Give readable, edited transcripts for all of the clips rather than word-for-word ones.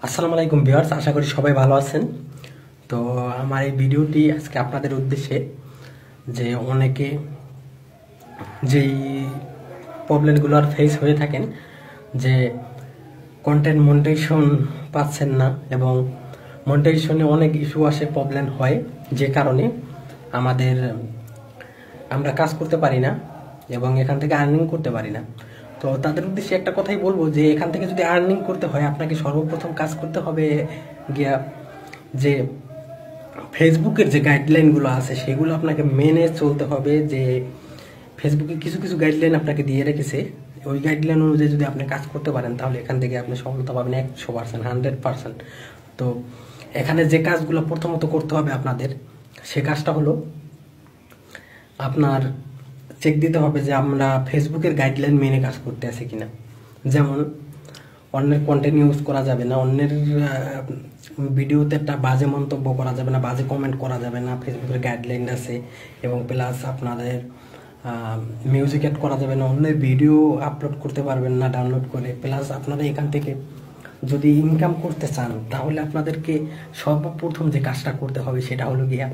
আসসালামু আলাইকুম ভিউয়ার্স, আশা করি সবাই ভালো আছেন। তো আমার এই ভিডিওটি আজকে আপনাদের উদ্দেশ্যে যে অনেকে যেই প্রবলেমগুলোর ফেস হয়ে থাকেন, যে কন্টেন্ট মনিটাইজেশন পাচ্ছেন না এবং মনিটাইজেশনে অনেক ইস্যু আসে, প্রবলেম হয়, যে কারণে আমরা কাজ করতে পারি না এবং এখান থেকে আর্নিং করতে পারি না। তো তাদের উদ্দেশ্যে একটা কথাই বলবো যে এখান থেকে যদি আর্নিং করতে হয় আপনাকে সর্বপ্রথম কাজ করতে হবে গিয়া যে ফেসবুকের যে গাইডলাইনগুলো আছে সেগুলো আপনাকে মেনে চলতে হবে। যে ফেসবুকে কিছু কিছু গাইডলাইন আপনাকে দিয়ে রেখেছে, ওই গাইডলাইন অনুযায়ী যদি আপনি কাজ করতে পারেন তাহলে এখান থেকে আপনি সফলতা পাবেন 100%, 100%। তো এখানে যে কাজগুলো প্রথমত করতে হবে আপনাদের, সে কাজটা হলো আপনার চেক দিতে হবে যে আমরা ফেসবুকের গাইডলাইন মেনে কাজ করতে আছি কিনা। যেমন অন্যের কন্টেন্ট ইউজ করা যাবে না, অন্যের ভিডিওতে একটা বাজে মন্তব্য করা যাবে না, বাজে কমেন্ট করা যাবে না, ফেসবুকের গাইডলাইন আছে। এবং প্লাস আপনাদের মিউজিক অ্যাড করা যাবে না, অন্যের ভিডিও আপলোড করতে পারবেন না ডাউনলোড করে। প্লাস আপনারা এখান থেকে যদি ইনকাম করতে চান তাহলে আপনাদেরকে সর্বপ্রথম যে কাজটা করতে হবে সেটা হলো গিয়া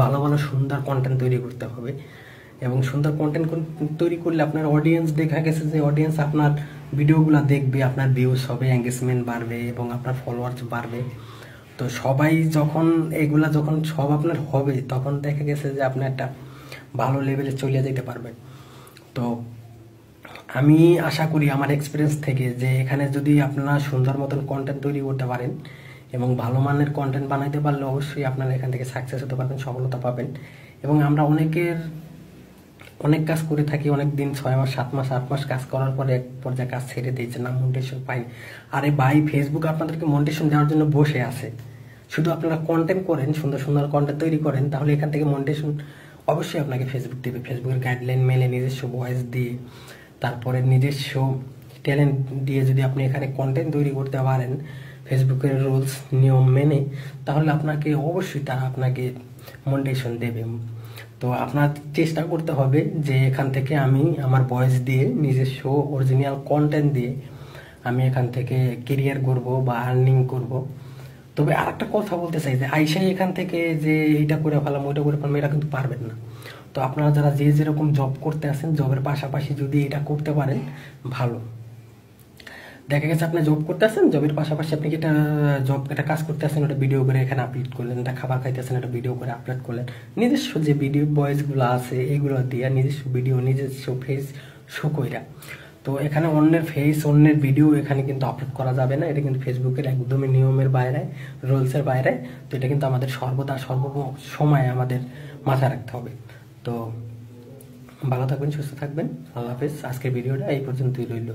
ভালো ভালো সুন্দর কন্টেন্ট তৈরি করতে হবে। এবং সুন্দর কন্টেন্ট তৈরি করলে আপনার অডিয়েন্স, দেখা গেছে যে অডিয়েন্স আপনার ভিডিওগুলো দেখবে, আপনার ভিউজ হবে, এঙ্গেজমেন্ট বাড়বে এবং আপনার ফলোয়ার্স বাড়বে। তো সবাই যখন সব আপনার হবে তখন দেখা গেছে যে আপনি একটা ভালো লেভেলে চলে যেতে পারবেন। তো আমি আশা করি আমার এক্সপিরিয়েন্স থেকে যে এখানে যদি আপনারা সুন্দর মতন কন্টেন্ট তৈরি করতে পারেন এবং ভালো মানের কন্টেন্ট বানাইতে পারলে অবশ্যই আপনারা এখান থেকে সাকসেস হতে পারবেন, সফলতা পাবেন। এবং আমরা অনেক কাজ করে থাকি, অনেক দিন 6 মাস 7 মাস 8 মাস কাজ করার পরে এক পর্যায়ে কাজ ছেড়ে দিয়েছে, না মনিটাইজেশন পাই। আরে ভাই, ফেসবুক আপনাদেরকে মনিটাইজেশন দেওয়ার জন্য বসে আছে। শুধু আপনারা কন্টেন্ট করেন, সুন্দর সুন্দর কন্টেন্ট তৈরি করেন, তাহলে এখান থেকে মনিটাইজেশন অবশ্যই আপনাকে ফেসবুক দেবে। ফেসবুকের গাইডলাইন মেনে নিজস্ব ভয়েস দিয়ে, তারপরে নিজস্ব ট্যালেন্ট দিয়ে যদি আপনি এখানে কন্টেন্ট তৈরি করতে পারেন ফেসবুকের রুলস নিয়ম মেনে, তাহলে অবশ্যই তারা আপনাকে মনিটাইজেশন দেবে। তো আপনার চেষ্টা করতে হবে যে এখান থেকে আমি আমার ভয়েস দিয়ে, নিজস্ব অরিজিনাল কন্টেন্ট দিয়ে আমি এখান থেকে কেরিয়ার করব বা আর্নিং করব। তবে আর একটা কথা বলতে চাই যে আইসাই এখান থেকে যে এইটা করে ফেলাম ওইটা করে ফেলাম, এটা কিন্তু পারবেন না। তো আপনারা যারা যেরকম জব করতে আছেন, জবের পাশাপাশি যদি এটা করতে পারেন ভালো। দেখা গেছে আপনি জব করতে আছেন, জবের পাশাপাশি আপনি একটা কাজ করতে আছেন, ওটা ভিডিও করে এখানে আপলোড করলেন, একটা খাবার খাইতেছেন, একটা ভিডিও করে আপলোড করলেন। নিজস্ব যে ভিডিও ভয়েসগুলো আছে এগুলো দিয়ে নিজস্ব ভিডিও, নিজস্ব ফেস শো কইরা। তো এখানে অন্যের ফেস, অন্যের ভিডিও এখানে কিন্তু আপলোড করা যাবে না, এটা কিন্তু ফেসবুকের একদমই নিয়মের বাইরে, রুলসের বাইরে। তো এটা কিন্তু আমাদের সর্বদা সময় আমাদের মাথায় রাখতে হবে। তো ভালো থাকবেন, সুস্থ থাকবেন, আল্লাহ হাফেজ। আজকের ভিডিওটা এই পর্যন্তই রইল।